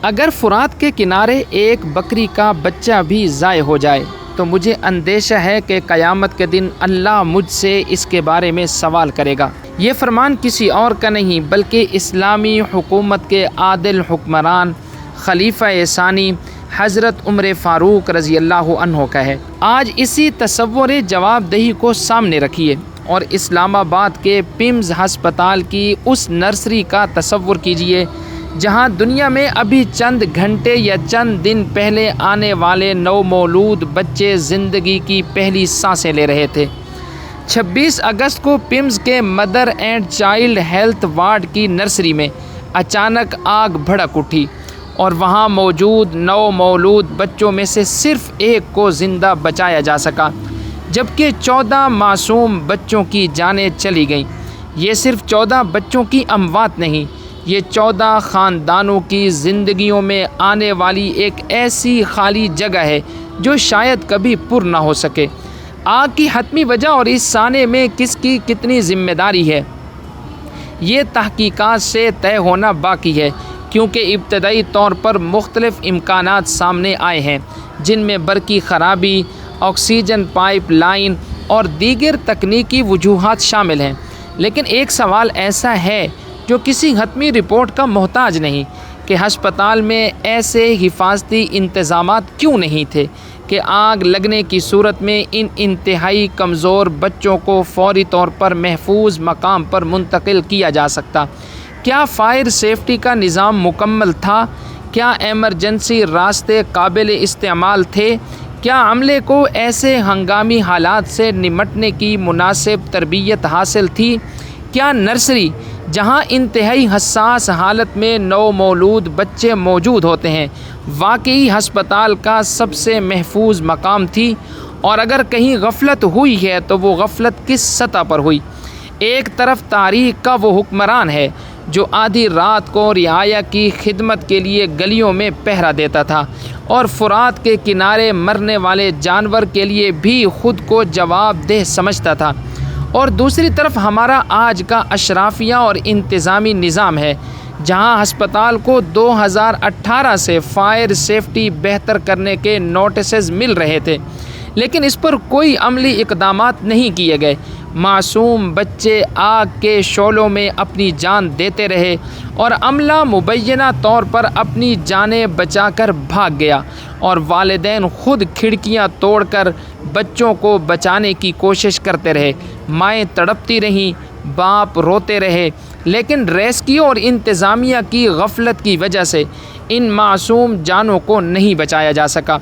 اگر فرات کے کنارے ایک بکری کا بچہ بھی ضائع ہو جائے تو مجھے اندیشہ ہے کہ قیامت کے دن اللہ مجھ سے اس کے بارے میں سوال کرے گا۔ یہ فرمان کسی اور کا نہیں بلکہ اسلامی حکومت کے عادل حکمران خلیفہ ثانی حضرت عمر فاروق رضی اللہ عنہ کا ہے۔ آج اسی تصور جواب دہی کو سامنے رکھیے اور اسلام آباد کے پیمز ہسپتال کی اس نرسری کا تصور کیجیے جہاں دنیا میں ابھی چند گھنٹے یا چند دن پہلے آنے والے نو مولود بچے زندگی کی پہلی سانسیں لے رہے تھے۔ 26 اگست کو پیمز کے mother and child health ward کی نرسری میں اچانک آگ بھڑک اٹھی اور وہاں موجود 9 مولود بچوں میں سے صرف ایک کو زندہ بچایا جا سکا، جبکہ 14 معصوم بچوں کی جانیں چلی گئیں۔ یہ صرف 14 بچوں کی اموات نہیں، یہ 14 خاندانوں کی زندگیوں میں آنے والی ایک ایسی خالی جگہ ہے جو شاید کبھی پر نہ ہو سکے۔ آگ کی حتمی وجہ اور اس سانحے میں کس کی کتنی ذمہ داری ہے، یہ تحقیقات سے طے ہونا باقی ہے، کیونکہ ابتدائی طور پر مختلف امکانات سامنے آئے ہیں جن میں برقی خرابی، آکسیجن پائپ لائن اور دیگر تکنیکی وجوہات شامل ہیں۔ لیکن ایک سوال ایسا ہے جو کسی حتمی رپورٹ کا محتاج نہیں کہ ہسپتال میں ایسے حفاظتی انتظامات کیوں نہیں تھے کہ آگ لگنے کی صورت میں ان انتہائی کمزور بچوں کو فوری طور پر محفوظ مقام پر منتقل کیا جا سکتا؟ کیا فائر سیفٹی کا نظام مکمل تھا؟ کیا ایمرجنسی راستے قابل استعمال تھے؟ کیا عملے کو ایسے ہنگامی حالات سے نمٹنے کی مناسب تربیت حاصل تھی؟ کیا نرسری جہاں انتہائی حساس حالت میں 9 مولود بچے موجود ہوتے ہیں واقعی ہسپتال کا سب سے محفوظ مقام تھی؟ اور اگر کہیں غفلت ہوئی ہے تو وہ غفلت کس سطح پر ہوئی؟ ایک طرف تاریخ کا وہ حکمران ہے جو آدھی رات کو رعایا کی خدمت کے لیے گلیوں میں پہرا دیتا تھا اور فرات کے کنارے مرنے والے جانور کے لیے بھی خود کو جواب دہ سمجھتا تھا، اور دوسری طرف ہمارا آج کا اشرافیہ اور انتظامی نظام ہے جہاں ہسپتال کو 2018 سے فائر سیفٹی بہتر کرنے کے نوٹسز مل رہے تھے، لیکن اس پر کوئی عملی اقدامات نہیں کیے گئے۔ معصوم بچے آگ کے شعلوں میں اپنی جان دیتے رہے اور عملہ مبینہ طور پر اپنی جانیں بچا کر بھاگ گیا، اور والدین خود کھڑکیاں توڑ کر بچوں کو بچانے کی کوشش کرتے رہے۔ مائیں تڑپتی رہیں، باپ روتے رہے، لیکن ریسکیو اور انتظامیہ کی غفلت کی وجہ سے ان معصوم جانوں کو نہیں بچایا جا سکا۔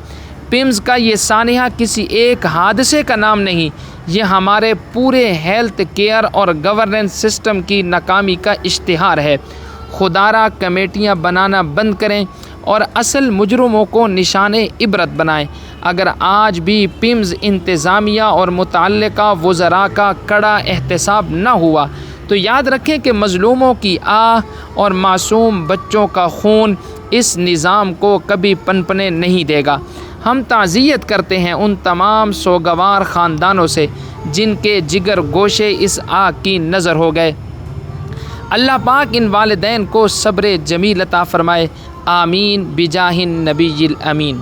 پیمز کا یہ سانحہ کسی ایک حادثے کا نام نہیں، یہ ہمارے پورے ہیلتھ کیئر اور گورننس سسٹم کی ناکامی کا اشتہار ہے۔ خدارا کمیٹیاں بنانا بند کریں اور اصل مجرموں کو نشان عبرت بنائیں۔ اگر آج بھی پیمز انتظامیہ اور متعلقہ وزراء کا کڑا احتساب نہ ہوا تو یاد رکھیں کہ مظلوموں کی آہ اور معصوم بچوں کا خون اس نظام کو کبھی پنپنے نہیں دے گا۔ ہم تعزیت کرتے ہیں ان تمام سوگوار خاندانوں سے جن کے جگر گوشے اس آگ کی نظر ہو گئے۔ اللہ پاک ان والدین کو صبر جمیل عطا فرمائے، آمین بجاہ النبی الامین۔